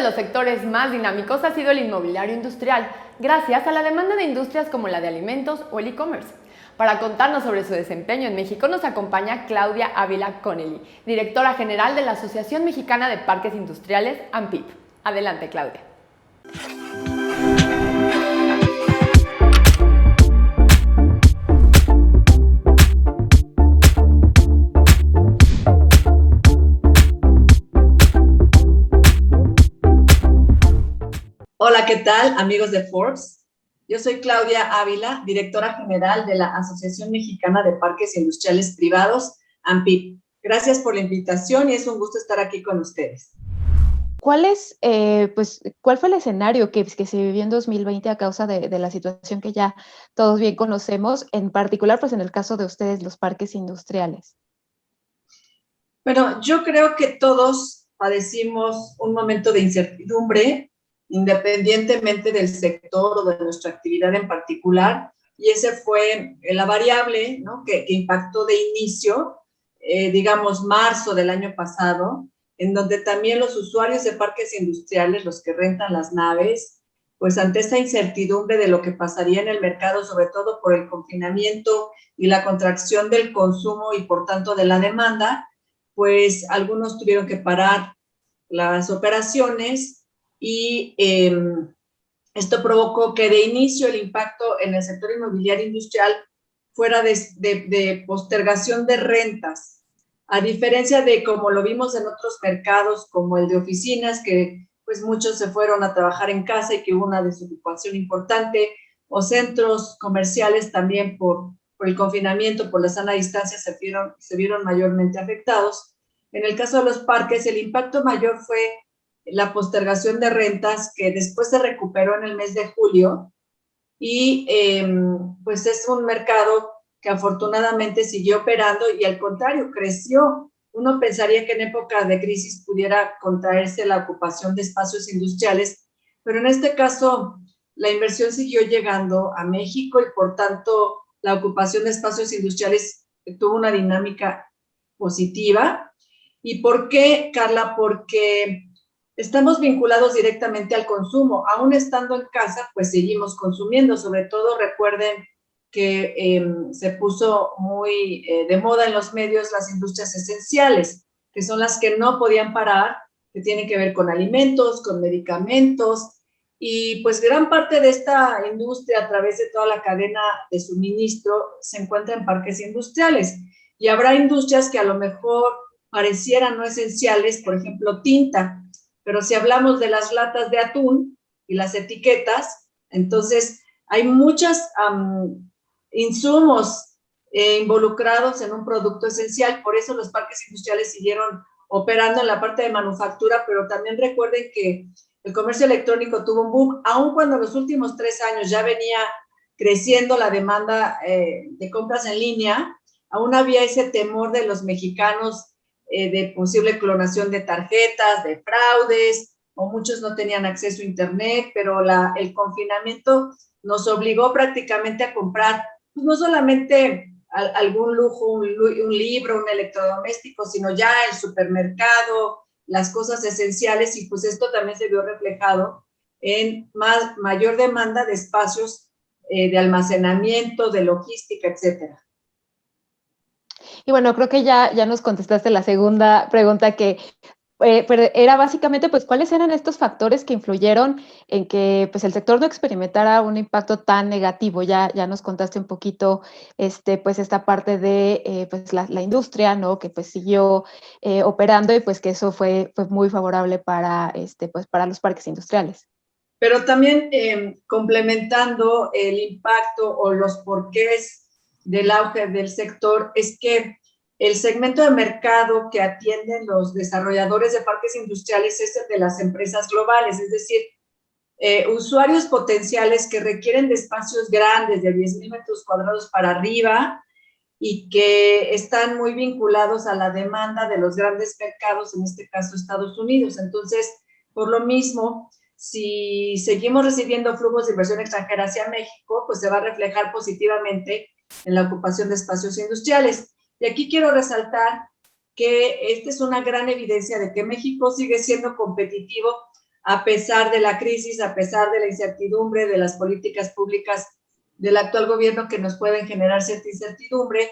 de los sectores más dinámicos ha sido el inmobiliario industrial, gracias a la demanda de industrias como la de alimentos o el e-commerce. Para contarnos sobre su desempeño en México nos acompaña Claudia Ávila Connelly, directora general de la Asociación Mexicana de Parques Industriales, AMPIP. Adelante, Claudia. Hola, ¿qué tal, amigos de Forbes? Yo soy Claudia Ávila, directora general de la Asociación Mexicana de Parques Industriales Privados, AMPIP. Gracias por la invitación y es un gusto estar aquí con ustedes. ¿Cuál fue el escenario que se vivió en 2020 a causa de la situación que ya todos bien conocemos, en particular pues en el caso de ustedes, los parques industriales? Bueno, yo creo que todos padecimos un momento de incertidumbre, independientemente del sector o de nuestra actividad en particular, y ese fue la variable, ¿no?, que impactó de inicio, digamos, marzo del año pasado, en donde también los usuarios de parques industriales, los que rentan las naves, pues ante esta incertidumbre de lo que pasaría en el mercado, sobre todo por el confinamiento y la contracción del consumo y por tanto de la demanda, pues algunos tuvieron que parar las operaciones y esto provocó que de inicio el impacto en el sector inmobiliario industrial fuera de postergación de rentas, a diferencia de como lo vimos en otros mercados como el de oficinas, que pues muchos se fueron a trabajar en casa y que hubo una desocupación importante, o centros comerciales también por el confinamiento, por la sana distancia, se vieron mayormente afectados. En el caso de los parques, el impacto mayor fue la postergación de rentas, que después se recuperó en el mes de julio, y pues es un mercado que afortunadamente siguió operando y al contrario, creció. Uno pensaría que en época de crisis pudiera contraerse la ocupación de espacios industriales, pero en este caso la inversión siguió llegando a México y por tanto la ocupación de espacios industriales tuvo una dinámica positiva. ¿Y por qué, Carla? Porque estamos vinculados directamente al consumo. Aún estando en casa, pues seguimos consumiendo. Sobre todo, recuerden que se puso muy de moda en los medios las industrias esenciales, que son las que no podían parar, que tienen que ver con alimentos, con medicamentos, y pues gran parte de esta industria a través de toda la cadena de suministro se encuentra en parques industriales. Y habrá industrias que a lo mejor parecieran no esenciales, por ejemplo, tinta, pero si hablamos de las latas de atún y las etiquetas, entonces hay muchos insumos involucrados en un producto esencial, por eso los parques industriales siguieron operando en la parte de manufactura, pero también recuerden que el comercio electrónico tuvo un boom, aun cuando en los últimos 3 años ya venía creciendo la demanda de compras en línea, aún había ese temor de los mexicanos de posible clonación de tarjetas, de fraudes, o muchos no tenían acceso a internet, pero el confinamiento nos obligó prácticamente a comprar, pues no solamente algún lujo, un libro, un electrodoméstico, sino ya el supermercado, las cosas esenciales, y pues esto también se vio reflejado en mayor demanda de espacios de almacenamiento, de logística, etcétera. Y bueno, creo que ya nos contestaste la segunda pregunta que pero era básicamente, pues, ¿cuáles eran estos factores que influyeron en que, pues, el sector no experimentara un impacto tan negativo? Ya nos contaste un poquito, pues, esta parte de, pues, la industria, ¿no? Que, pues, siguió operando y, pues, que eso fue muy favorable para, pues, para los parques industriales. Pero también complementando el impacto o los porqués del auge del sector, es que el segmento de mercado que atienden los desarrolladores de parques industriales es el de las empresas globales, es decir, usuarios potenciales que requieren de espacios grandes, de 10,000 metros cuadrados para arriba, y que están muy vinculados a la demanda de los grandes mercados, en este caso Estados Unidos. Entonces, por lo mismo, si seguimos recibiendo flujos de inversión extranjera hacia México, pues se va a reflejar positivamente en la ocupación de espacios industriales. Y aquí quiero resaltar que esta es una gran evidencia de que México sigue siendo competitivo a pesar de la crisis, a pesar de la incertidumbre, de las políticas públicas del actual gobierno que nos pueden generar cierta incertidumbre,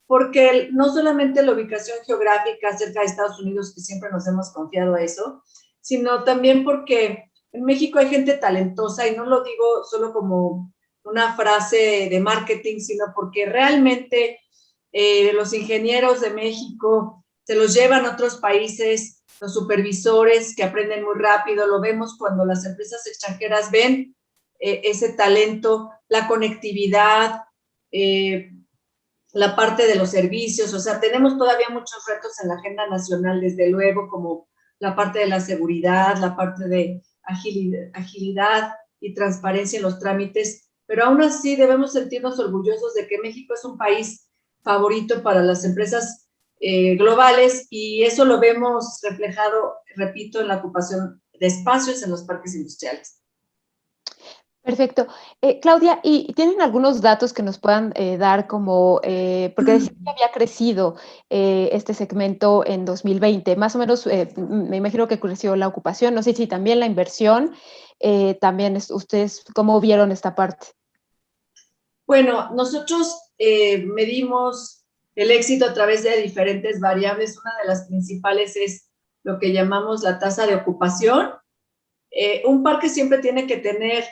porque no solamente la ubicación geográfica cerca de Estados Unidos, que siempre nos hemos confiado a eso, sino también porque en México hay gente talentosa, y no lo digo solo como una frase de marketing, sino porque realmente los ingenieros de México se los llevan a otros países, los supervisores que aprenden muy rápido, lo vemos cuando las empresas extranjeras ven ese talento, la conectividad, la parte de los servicios, o sea, tenemos todavía muchos retos en la agenda nacional, desde luego, como la parte de la seguridad, la parte de agilidad y transparencia en los trámites, pero aún así debemos sentirnos orgullosos de que México es un país favorito para las empresas globales, y eso lo vemos reflejado, repito, en la ocupación de espacios en los parques industriales. Perfecto. Claudia, ¿y tienen algunos datos que nos puedan dar como, porque decían que había crecido este segmento en 2020, más o menos, me imagino que creció la ocupación, no sé si también la inversión, también ustedes, ¿cómo vieron esta parte? Bueno, nosotros medimos el éxito a través de diferentes variables. Una de las principales es lo que llamamos la tasa de ocupación. Un parque siempre tiene que tener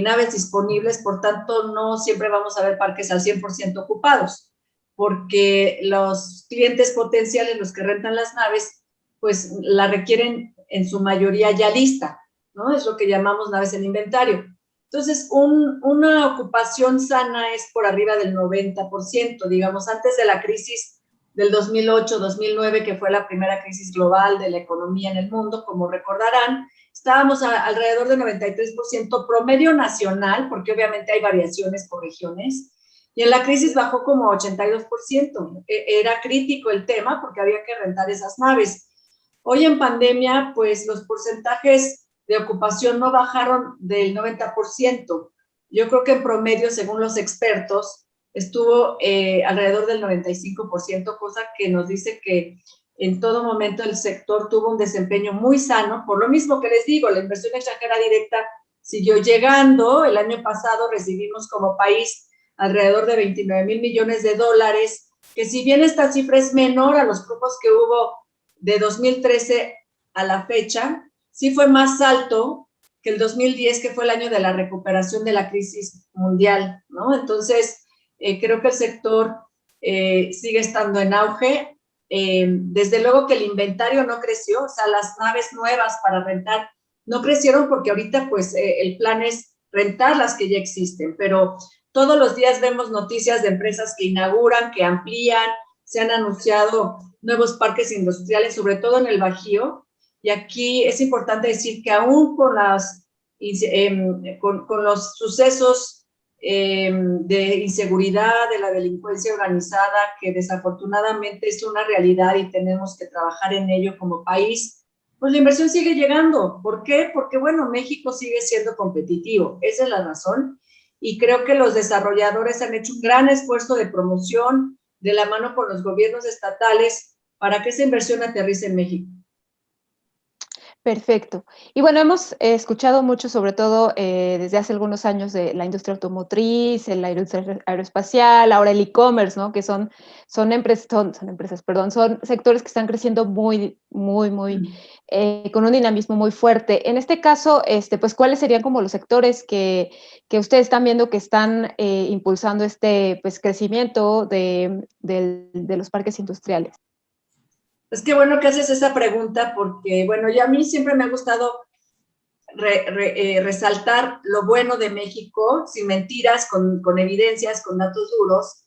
naves disponibles, por tanto, no siempre vamos a ver parques al 100% ocupados, porque los clientes potenciales, los que rentan las naves, pues la requieren en su mayoría ya lista, ¿no? Es lo que llamamos naves en inventario. Entonces, una ocupación sana es por arriba del 90%, digamos, antes de la crisis del 2008-2009, que fue la primera crisis global de la economía en el mundo, como recordarán, estábamos alrededor del 93% promedio nacional, porque obviamente hay variaciones por regiones, y en la crisis bajó como 82%. Era crítico el tema porque había que rentar esas naves. Hoy en pandemia, pues los porcentajes de ocupación no bajaron del 90%. Yo creo que en promedio, según los expertos, estuvo alrededor del 95%, cosa que nos dice que en todo momento el sector tuvo un desempeño muy sano. Por lo mismo que les digo, la inversión extranjera directa siguió llegando. El año pasado recibimos como país alrededor de 29,000 millones de dólares, que si bien esta cifra es menor a los grupos que hubo de 2013 a la fecha, sí fue más alto que el 2010, que fue el año de la recuperación de la crisis mundial, ¿no? Entonces, creo que el sector sigue estando en auge. Desde luego que el inventario no creció, o sea, las naves nuevas para rentar no crecieron, porque ahorita pues el plan es rentar las que ya existen, pero todos los días vemos noticias de empresas que inauguran, que amplían, se han anunciado nuevos parques industriales, sobre todo en el Bajío, y aquí es importante decir que aún con los sucesos de inseguridad, de la delincuencia organizada, que desafortunadamente es una realidad y tenemos que trabajar en ello como país, pues la inversión sigue llegando. ¿Por qué? Porque, bueno, México sigue siendo competitivo, esa es la razón, y creo que los desarrolladores han hecho un gran esfuerzo de promoción de la mano con los gobiernos estatales para que esa inversión aterrice en México. Perfecto. Y bueno, hemos escuchado mucho, sobre todo desde hace algunos años, de la industria automotriz, la industria aeroespacial, ahora el e-commerce, ¿no? Que son sectores que están creciendo muy, con un dinamismo muy fuerte. En este caso, pues, ¿cuáles serían como los sectores que ustedes están viendo que están impulsando pues, crecimiento de los parques industriales? Es que bueno que haces esa pregunta, porque, bueno, ya a mí siempre me ha gustado resaltar lo bueno de México, sin mentiras, con evidencias, con datos duros,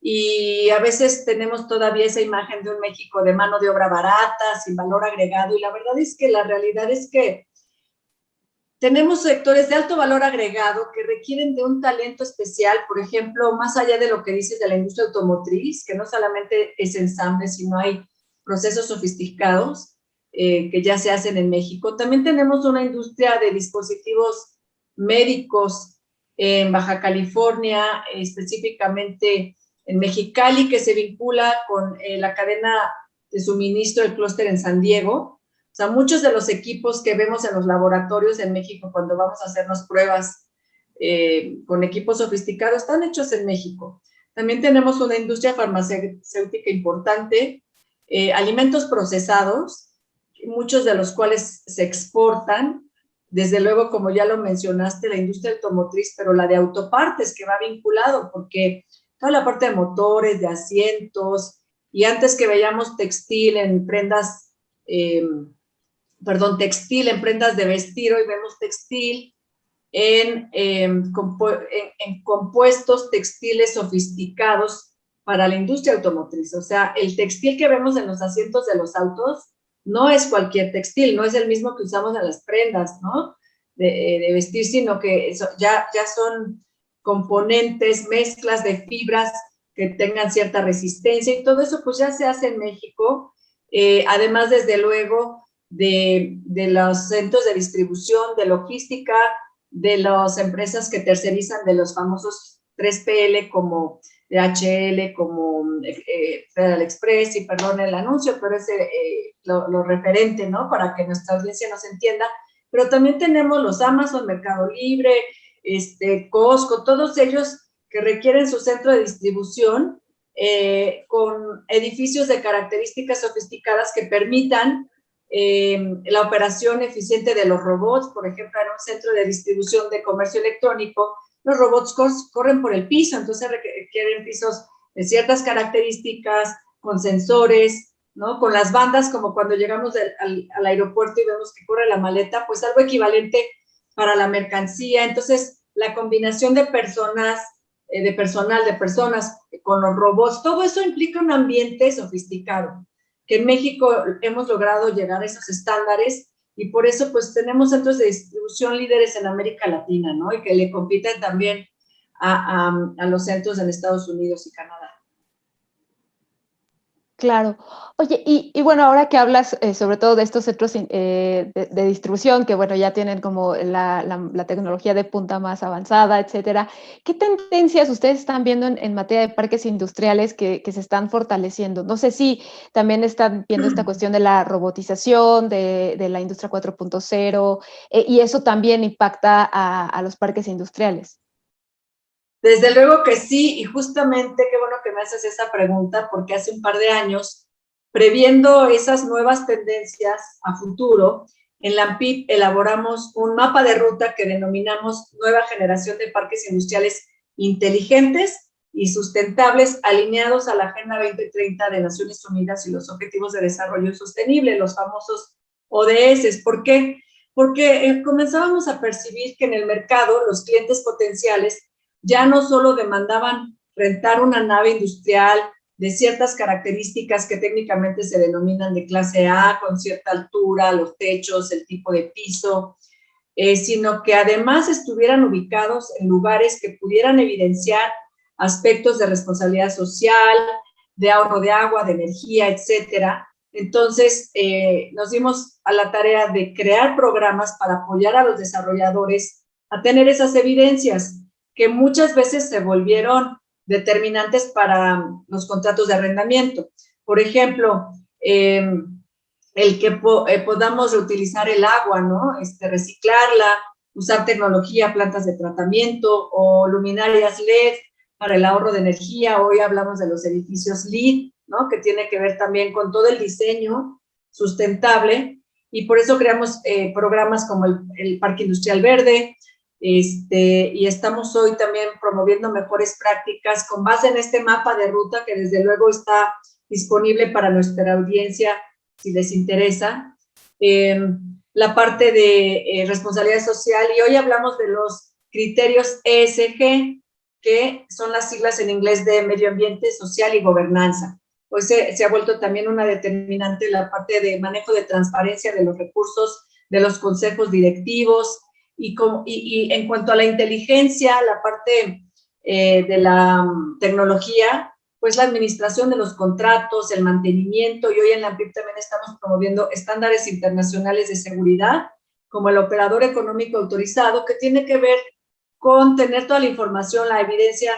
y a veces tenemos todavía esa imagen de un México de mano de obra barata, sin valor agregado, y la verdad es que la realidad es que tenemos sectores de alto valor agregado que requieren de un talento especial. Por ejemplo, más allá de lo que dices de la industria automotriz, que no solamente es ensamble, sino hay procesos sofisticados que ya se hacen en México. También tenemos una industria de dispositivos médicos en Baja California, específicamente en Mexicali, que se vincula con la cadena de suministro del clúster en San Diego, O sea, muchos de los equipos que vemos en los laboratorios en México cuando vamos a hacernos pruebas con equipos sofisticados están hechos en México. También tenemos una industria farmacéutica importante, alimentos procesados, muchos de los cuales se exportan. Desde luego, como ya lo mencionaste, la industria automotriz, pero la de autopartes que va vinculado, porque toda la parte de motores, de asientos, y antes que veíamos textil en prendas, textil en prendas de vestir, hoy vemos textil en compuestos textiles sofisticados para la industria automotriz. O sea, el textil que vemos en los asientos de los autos no es cualquier textil, no es el mismo que usamos en las prendas, ¿no? De vestir, sino que eso ya son componentes, mezclas de fibras que tengan cierta resistencia, y todo eso pues ya se hace en México, además desde luego de los centros de distribución, de logística, de las empresas que tercerizan, de los famosos 3PL como DHL, como Federal Express, y perdón el anuncio, pero es lo referente, ¿no? Para que nuestra audiencia nos entienda. Pero también tenemos los Amazon, Mercado Libre, Costco, todos ellos que requieren su centro de distribución con edificios de características sofisticadas que permitan la operación eficiente de los robots. Por ejemplo, en un centro de distribución de comercio electrónico, los robots corren por el piso, entonces requieren pisos de ciertas características, con sensores, ¿no? Con las bandas, como cuando llegamos al aeropuerto y vemos que corre la maleta, pues algo equivalente para la mercancía. Entonces, la combinación de personas con los robots, todo eso implica un ambiente sofisticado, que en México hemos logrado llegar a esos estándares, y por eso pues tenemos centros de distribución líderes en América Latina, ¿no? Y que le compiten también a los centros en Estados Unidos y Canadá. Claro. Oye, y bueno, ahora que hablas sobre todo de estos centros de distribución, que bueno, ya tienen como la tecnología de punta más avanzada, etcétera, ¿qué tendencias ustedes están viendo en materia de parques industriales que se están fortaleciendo? No sé si también están viendo esta cuestión de la robotización, de la industria 4.0, y eso también impacta a los parques industriales. Desde luego que sí, y justamente qué bueno que me haces esa pregunta, porque hace un par de años, previendo esas nuevas tendencias a futuro, en la ANPIP elaboramos un mapa de ruta que denominamos Nueva Generación de Parques Industriales Inteligentes y Sustentables, alineados a la Agenda 2030 de Naciones Unidas y los Objetivos de Desarrollo Sostenible, los famosos ODS. ¿Por qué? Porque comenzábamos a percibir que en el mercado los clientes potenciales ya no solo demandaban rentar una nave industrial de ciertas características que técnicamente se denominan de clase A, con cierta altura, los techos, el tipo de piso, sino que además estuvieran ubicados en lugares que pudieran evidenciar aspectos de responsabilidad social, de ahorro de agua, de energía, etcétera. Entonces, nos dimos a la tarea de crear programas para apoyar a los desarrolladores a tener esas evidencias, que muchas veces se volvieron determinantes para los contratos de arrendamiento. Por ejemplo, el que podamos reutilizar el agua, ¿no? Reciclarla, usar tecnología, plantas de tratamiento o luminarias LED para el ahorro de energía. Hoy hablamos de los edificios LEED, ¿no? Que tiene que ver también con todo el diseño sustentable, y por eso creamos programas como el Parque Industrial Verde, y estamos hoy también promoviendo mejores prácticas con base en este mapa de ruta que desde luego está disponible para nuestra audiencia si les interesa. La parte de responsabilidad social, y hoy hablamos de los criterios ESG, que son las siglas en inglés de medio ambiente, social y gobernanza. Pues se ha vuelto también una determinante la parte de manejo de transparencia de los recursos de los consejos directivos. Y en cuanto a la inteligencia, la parte de la tecnología, pues la administración de los contratos, el mantenimiento, y hoy en la ANPIP también estamos promoviendo estándares internacionales de seguridad, como el operador económico autorizado, que tiene que ver con tener toda la información, la evidencia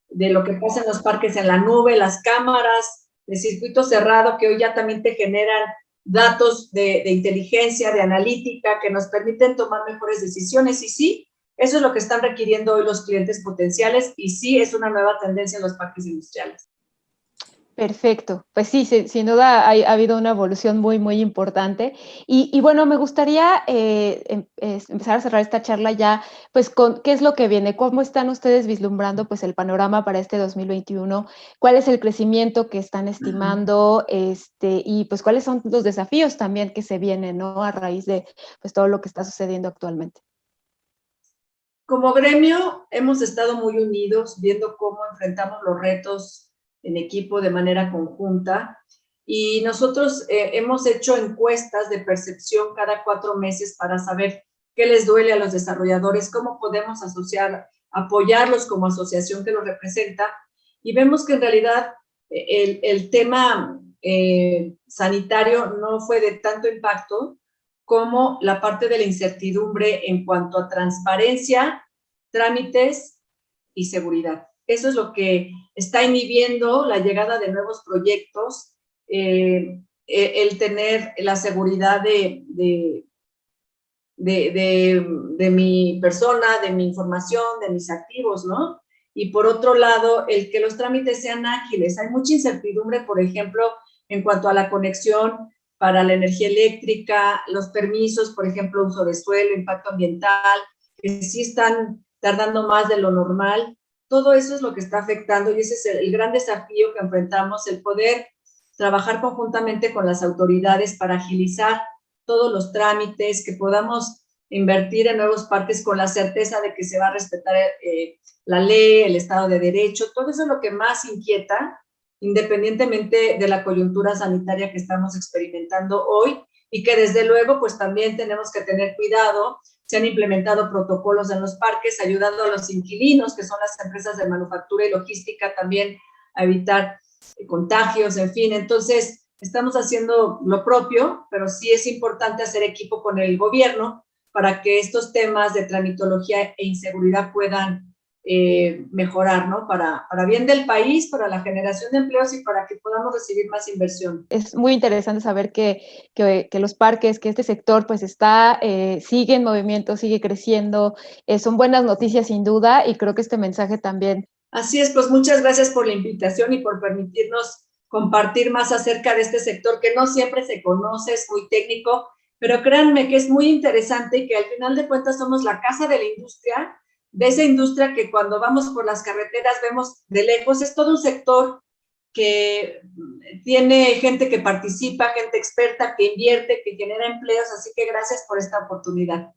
de lo que pasa en los parques en la nube, las cámaras de circuito cerrado, que hoy ya también te generan datos de inteligencia, de analítica, que nos permiten tomar mejores decisiones. Y sí, eso es lo que están requiriendo hoy los clientes potenciales y sí es una nueva tendencia en los parques industriales. Perfecto, pues sí, sin duda ha habido una evolución muy, muy importante. Y bueno, me gustaría empezar a cerrar esta charla ya, pues con qué es lo que viene, cómo están ustedes vislumbrando pues el panorama para este 2021, cuál es el crecimiento que están estimando, y pues cuáles son los desafíos también que se vienen, ¿no? A raíz de pues todo lo que está sucediendo actualmente. Como gremio hemos estado muy unidos, viendo cómo enfrentamos los retos en equipo de manera conjunta, y nosotros hemos hecho encuestas de percepción cada 4 meses para saber qué les duele a los desarrolladores, cómo podemos apoyarlos como asociación que los representa, y vemos que en realidad el tema sanitario no fue de tanto impacto como la parte de la incertidumbre en cuanto a transparencia, trámites y seguridad. Eso es lo que está inhibiendo la llegada de nuevos proyectos, el tener la seguridad de mi persona, de mi información, de mis activos, ¿no? Y por otro lado, el que los trámites sean ágiles. Hay mucha incertidumbre, por ejemplo, en cuanto a la conexión para la energía eléctrica, los permisos, por ejemplo, uso de suelo, impacto ambiental, que sí están tardando más de lo normal. Todo eso es lo que está afectando y ese es el gran desafío que enfrentamos, el poder trabajar conjuntamente con las autoridades para agilizar todos los trámites, que podamos invertir en nuevos parques con la certeza de que se va a respetar la ley, el Estado de Derecho. Todo eso es lo que más inquieta, independientemente de la coyuntura sanitaria que estamos experimentando hoy, y que desde luego pues también tenemos que tener cuidado. Se han implementado protocolos en los parques, ayudando a los inquilinos, que son las empresas de manufactura y logística, también a evitar contagios, en fin. Entonces, estamos haciendo lo propio, pero sí es importante hacer equipo con el gobierno para que estos temas de tramitología e inseguridad puedan mejorar, ¿no? Para bien del país, para la generación de empleos y para que podamos recibir más inversión. Es muy interesante saber que los parques, que este sector pues sigue en movimiento, sigue creciendo, son buenas noticias sin duda y creo que este mensaje también. Así es, pues muchas gracias por la invitación y por permitirnos compartir más acerca de este sector que no siempre se conoce, es muy técnico, pero créanme que es muy interesante y que al final de cuentas somos la casa de la industria, de esa industria que cuando vamos por las carreteras vemos de lejos. Es todo un sector que tiene gente que participa, gente experta, que invierte, que genera empleos, así que gracias por esta oportunidad.